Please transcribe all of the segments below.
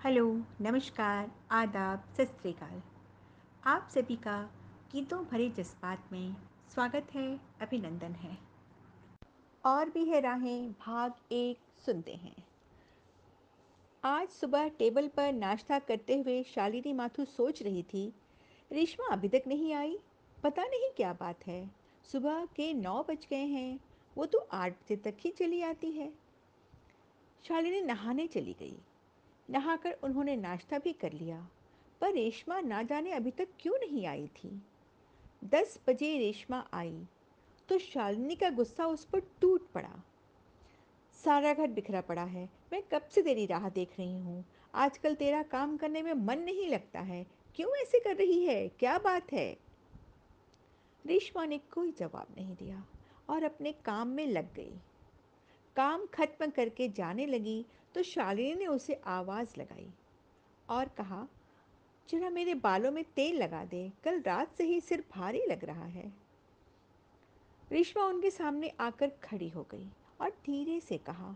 Hello, नमस्कार, आदाब, सत श्री अकाल। आप सभी का गीतों भरे जज्बात में स्वागत है, अभिनंदन है। और भी है राहें भाग एक सुनते हैं। आज सुबह टेबल पर नाश्ता करते हुए शालिनी माथुर सोच रही थी, रेशमा अभी तक नहीं आई। पता नहीं क्या बात है। सुबह के 9 बज गए हैं, वो तो 8 बजे तक ही चली आती है। शालिनी नहाने चली गई। नहाकर उन्होंने नाश्ता भी कर लिया, पर रेशमा ना जाने अभी तक क्यों नहीं आई थी। 10 बजे रेशमा आई तो शालिनी का गुस्सा उस पर टूट पड़ा। सारा घर बिखरा पड़ा है, मैं कब से तेरी राह देख रही हूँ। आजकल तेरा काम करने में मन नहीं लगता है। क्यों ऐसे कर रही है, क्या बात है? रेशमा ने कोई जवाब नहीं दिया और अपने काम में लग गई। काम खत्म करके जाने लगी तो शालिनी ने उसे आवाज़ लगाई और कहा, जरा मेरे बालों में तेल लगा दे, कल रात से ही सिर भारी लग रहा है। रेशमा उनके सामने आकर खड़ी हो गई और धीरे से कहा,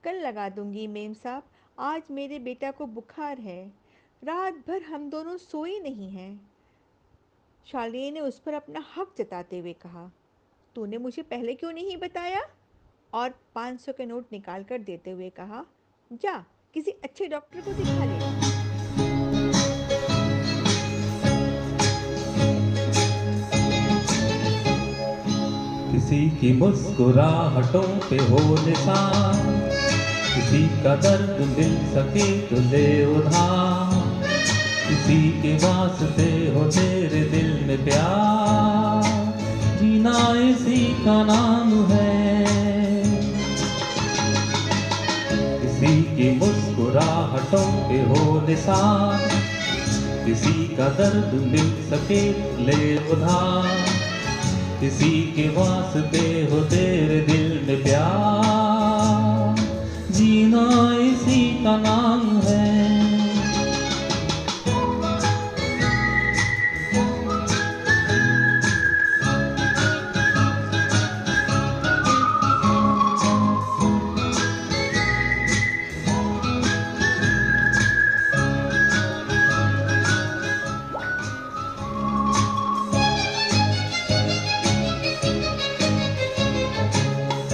कल लगा दूंगी मेम साहब, आज मेरे बेटा को बुखार है। रात भर हम दोनों सोए नहीं हैं। शालिनी ने उस पर अपना हक जताते हुए कहा, तूने मुझे पहले क्यों नहीं बताया? और 500 के नोट निकाल कर देते हुए कहा, जा किसी अच्छे डॉक्टर को दिखा ले। किसी की मुस्कुराहटों पे हो निशान, किसी का दर्द मिल सके तो ले उधार, किसी के वास्ते हो तेरे दिल में प्यार, जीना इसी का नाम है। किसी की मुस्कुराहटों पे हो निशान, किसी का दर्द मिल सके तो ले उधार, किसी के वास्ते हो तेरे दिल में प्यार, जीना इसी का नाम है।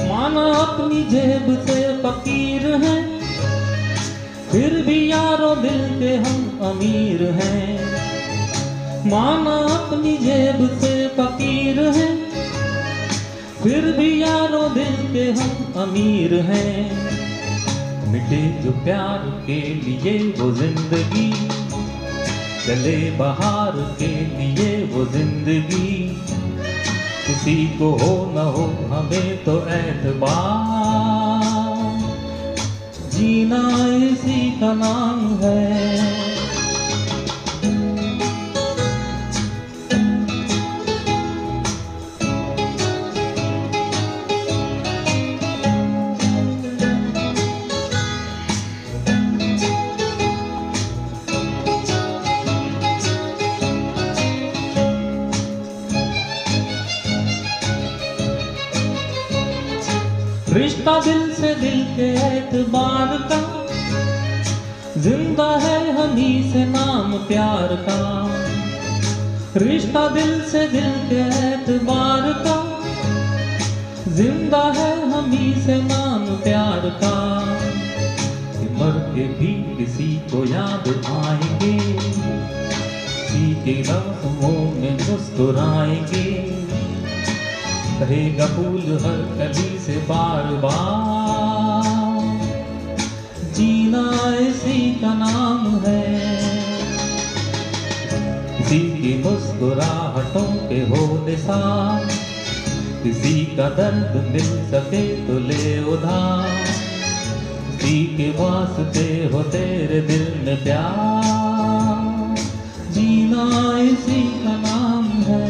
माना अपनी जेब से फकीर हैं, फिर भी यारों दिल के हम अमीर हैं। माना अपनी जेब से फकीर हैं, फिर भी यारों दिल के हम अमीर हैं। मिटे जो प्यार के लिए वो जिंदगी, चले बहार के लिए वो जिंदगी, किसी को हो न हो हमें तो एतबार, जीना इसी का नाम है। रिश्ता दिल से दिल के एतबार का, जिंदा है हम ही से नाम प्यार का। रिश्ता दिल से दिल के एतबार का, जिंदा है हम ही से नाम प्यार का। मर के भी किसी को याद आएंगे, किसी के लम्हों में मुस्कुराएंगे, कहेगा फूल हर कली से बार बार, जीना इसी का नाम है। किसी की मुस्कुराहटों पे हो निशान, किसी का दर्द मिल सके तो ले उधार, किसी के वास्ते हो तेरे दिल में प्यार, जीना इसी का नाम है।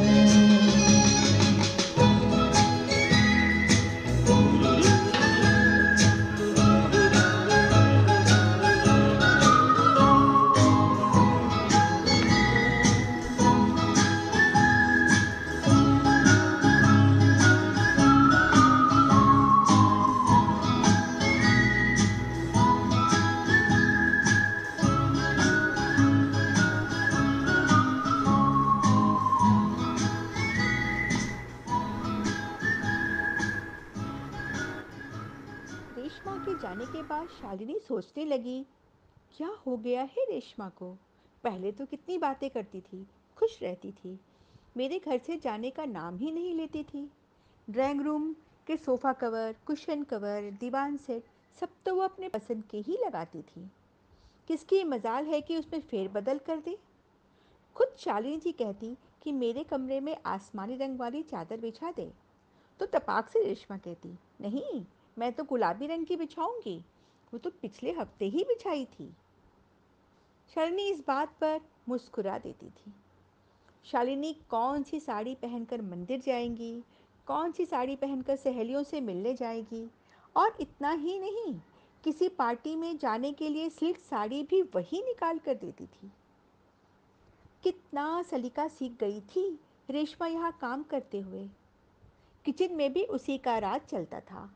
शालिनी सोचने लगी, क्या हो गया है रेशमा को? पहले तो कितनी बातें करती थी, खुश रहती थी, मेरे घर से जाने का नाम ही नहीं लेती थी। ड्राइंग रूम के सोफ़ा कवर, कुशन कवर, दीवान सेट सब तो वो अपने पसंद के ही लगाती थी। किसकी मजाल है कि उसमें फेरबदल कर दे? खुद शालिनी जी कहती कि मेरे कमरे में आसमानी रंग वाली चादर बिछा दे, तो तपाक से रेशमा कहती, नहीं, मैं तो गुलाबी रंग की बिछाऊंगी, वो तो पिछले हफ्ते ही बिछाई थी। शालिनी इस बात पर मुस्कुरा देती थी। शालिनी कौन सी साड़ी पहनकर मंदिर जाएंगी, कौन सी साड़ी पहनकर सहेलियों से मिलने जाएगी, और इतना ही नहीं, किसी पार्टी में जाने के लिए सिल्क साड़ी भी वही निकाल कर देती थी। कितना सलीका सीख गई थी रेशमा यहाँ काम करते हुए। किचन में भी उसी का राज चलता था।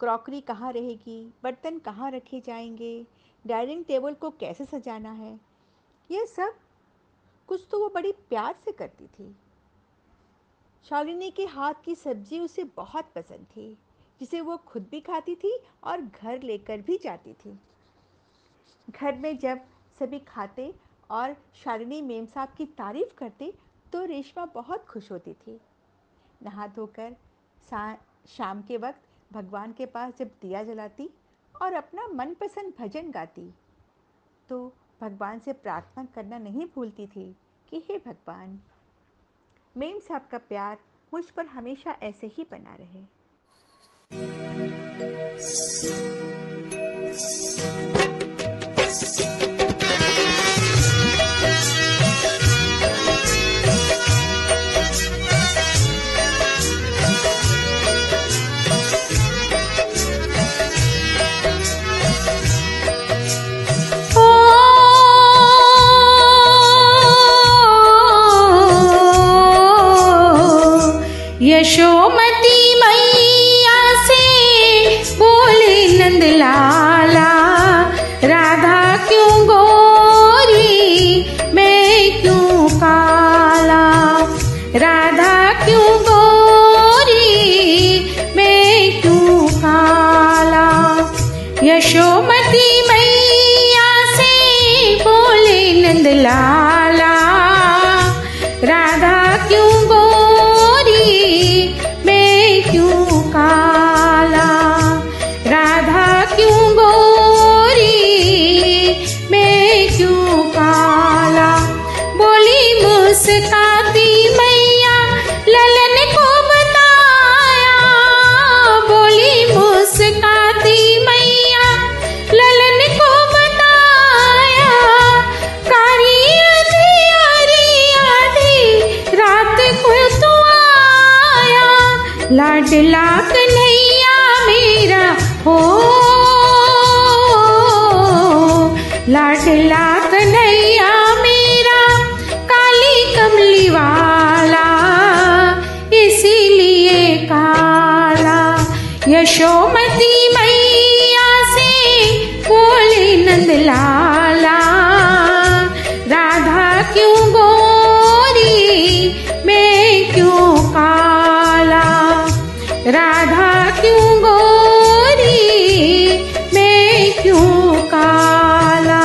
क्रॉकरी कहाँ रहेगी, बर्तन कहाँ रखे जाएंगे, डाइनिंग टेबल को कैसे सजाना है, यह सब कुछ तो वो बड़ी प्यार से करती थी। शालिनी के हाथ की सब्जी उसे बहुत पसंद थी, जिसे वो खुद भी खाती थी और घर लेकर भी जाती थी। घर में जब सभी खाते और शालिनी मेम साहब की तारीफ करते तो रेशमा बहुत खुश होती थी। नहा धोकर शाम के वक्त भगवान के पास जब दिया जलाती और अपना मनपसंद भजन गाती, तो भगवान से प्रार्थना करना नहीं भूलती थी कि हे भगवान, मेम साहब का प्यार मुझ पर हमेशा ऐसे ही बना रहे। यशोमती मैया से बोले नंदलाला, राधा क्यों गोरी मैं क्यों काला, राधा क्यों गोरी मैं क्यों काला। यशोमती मैया से बोले नंदलाला, राधा क्यों काला, राधा क्यों गोरी मैं क्यों काला। बोली मुस्काती मैया ललन को बताया, बोली मुस्काती मैया ललन को बताया, कारी आधी रात को तू आया, लाडला कन्हैया मेरा हो, लाडला कन्हैया मेरा काली कमली वाला, इसीलिए काला। यशोमती मैया से बोले नंदलाला, राधा क्यों गोरी मैं क्यों काला, राधा क्यों गोरी मैं क्यों काला।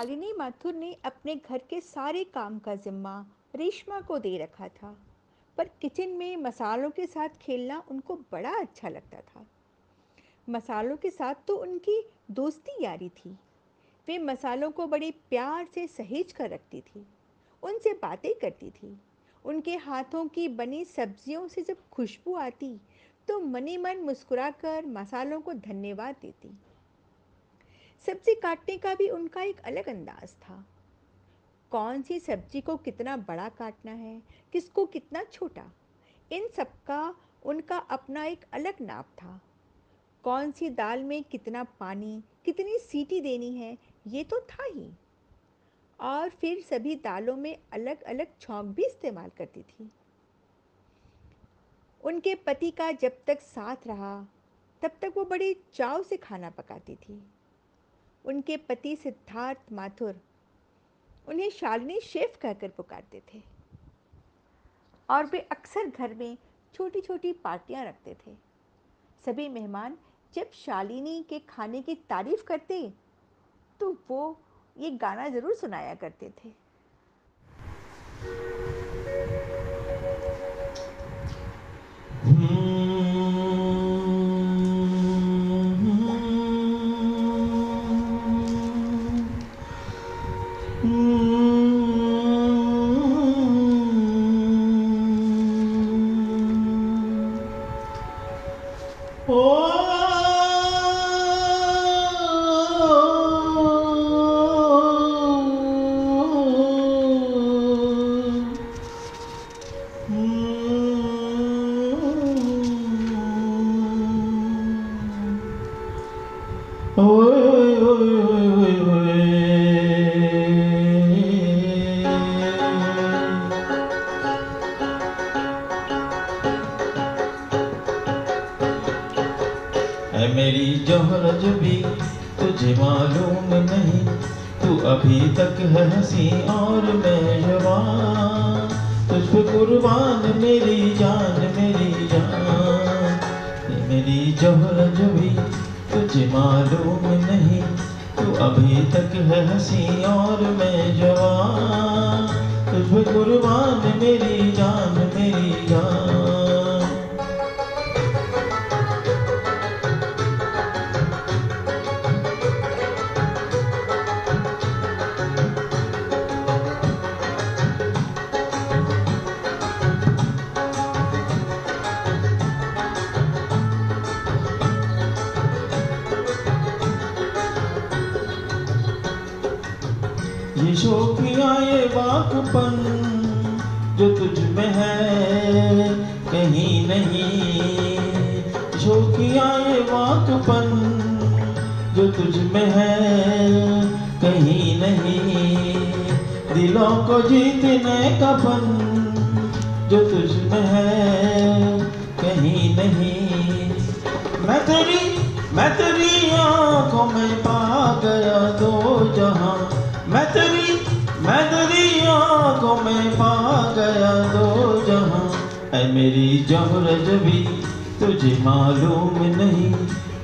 शालिनी माथुर ने अपने घर के सारे काम का जिम्मा रेशमा को दे रखा था, पर किचन में मसालों के साथ खेलना उनको बड़ा अच्छा लगता था। मसालों के साथ तो उनकी दोस्ती यारी थी। वे मसालों को बड़े प्यार से सहेज कर रखती थी, उनसे बातें करती थी। उनके हाथों की बनी सब्जियों से जब खुशबू आती तो मनी मन मुस्कुराकर मसालों को धन्यवाद देती। सब्जी काटने का भी उनका एक अलग अंदाज था। कौन सी सब्जी को कितना बड़ा काटना है, किसको कितना छोटा, इन सब का उनका अपना एक अलग नाप था। कौन सी दाल में कितना पानी, कितनी सीटी देनी है, ये तो था ही। और फिर सभी दालों में अलग अलग छौंक भी इस्तेमाल करती थी। उनके पति का जब तक साथ रहा तब तक वो बड़े चाव से खाना पकाती थी। उनके पति सिद्धार्थ माथुर उन्हें शालिनी शेफ कहकर पुकारते थे और वे अक्सर घर में छोटी छोटी पार्टियां रखते थे। सभी मेहमान जब शालिनी के खाने की तारीफ करते तो वो ये गाना ज़रूर सुनाया करते थे। मेरी जौहर जबी तुझे मालूम नहीं, तू अभी तक है हंसी और मैं जवान। तुझ पे कुर्बान मेरी जान मेरी जान। मेरी जौहर जबी तुझे मालूम नहीं, तू अभी तक है हंसी और मैं जवान। तुझ पे कुर्बान मेरी जान मेरी जान। ये शौकियाँ ये वाकपन जो तुझ में है कहीं नहीं। शौकियाँ ये वाकपन जो तुझ में है कहीं नहीं। दिलों को जीतने का फन जो तुझ में है कहीं नहीं। मैं तेरी आँखों में पा गया दो जहां। मैं तेरी आँखों में पा गया दो जहां। ऐ मेरी जौहर जबी तुझे मालूम नहीं,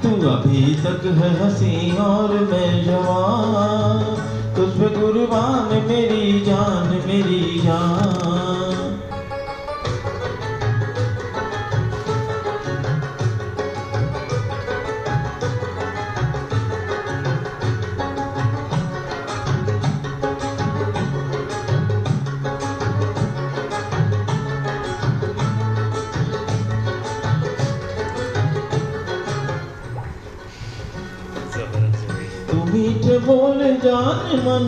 तू अभी तक है हंसी और मैं जवान। तुझ पे कुर्बान मेरी जान मेरी जान। मीठे बोल जान मन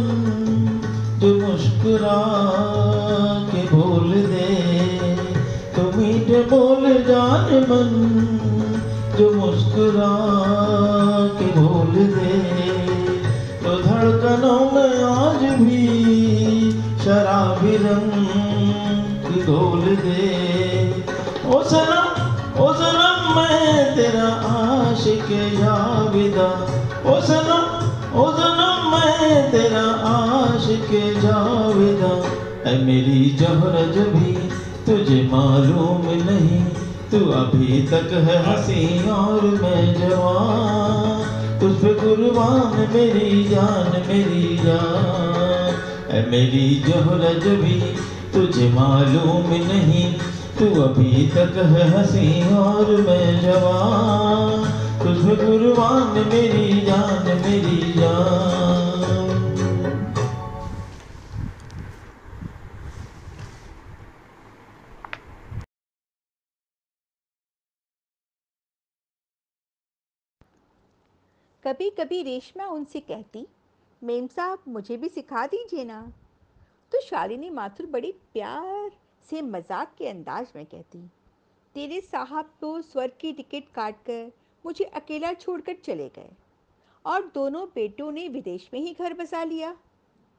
जो मुस्कुरा के बोल दे। तो मीठे बोल जान मन जो मुस्कुरा के बोल दे। तो धड़कनों में आज भी शराबी रंग घोल दे। ओ सनम मैं तेरा आशिक जाविदा। ओ सनम मैं तेरा आशिक जाविदा। ऐ मेरी जौहर जबी तुझे मालूम नहीं, तू अभी तक है हंसी और मैं जवान। तुझ पे कुर्बान मेरी जान मेरी जान। ऐ मेरी जोहरत भी तुझे मालूम नहीं, तू अभी तक है हंसी और मैं जवान। तुझ पे कुर्बान मेरी जान मेरी जान। कभी कभी रेशमा उनसे कहती, मेम साहब मुझे भी सिखा दीजिए ना। तो शालिनी माथुर बड़ी प्यार से मजाक के अंदाज में कहती, तेरे साहब तो स्वर्ग की टिकट काटकर मुझे अकेला छोड़कर चले गए और दोनों बेटों ने विदेश में ही घर बसा लिया।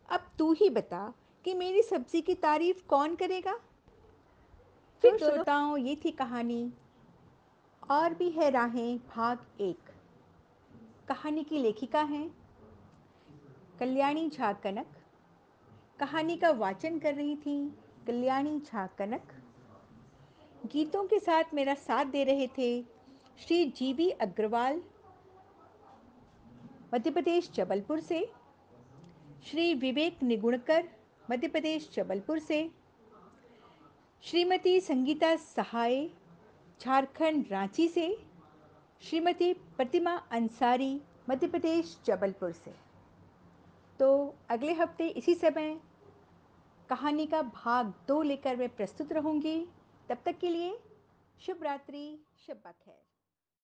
अब तू ही बता कि मेरी सब्जी की तारीफ कौन करेगा। तो श्रोताओं, ये थी कहानी और भी है राहें भाग 1। कहानी की लेखिका हैं कल्याणी झा कनक। कहानी का वाचन कर रही थी कल्याणी झा कनक। गीतों के साथ मेरा साथ दे रहे थे श्री जीवी अग्रवाल, मध्य प्रदेश जबलपुर से, श्री विवेक निगुणकर, मध्य प्रदेश जबलपुर से, श्रीमती संगीता सहाय, झारखंड रांची से, श्रीमती प्रतिमा अंसारी, मध्य प्रदेश जबलपुर से। तो अगले हफ्ते इसी समय कहानी का भाग 2 लेकर मैं प्रस्तुत रहूँगी। तब तक के लिए शुभ रात्रि, शब्बा खैर।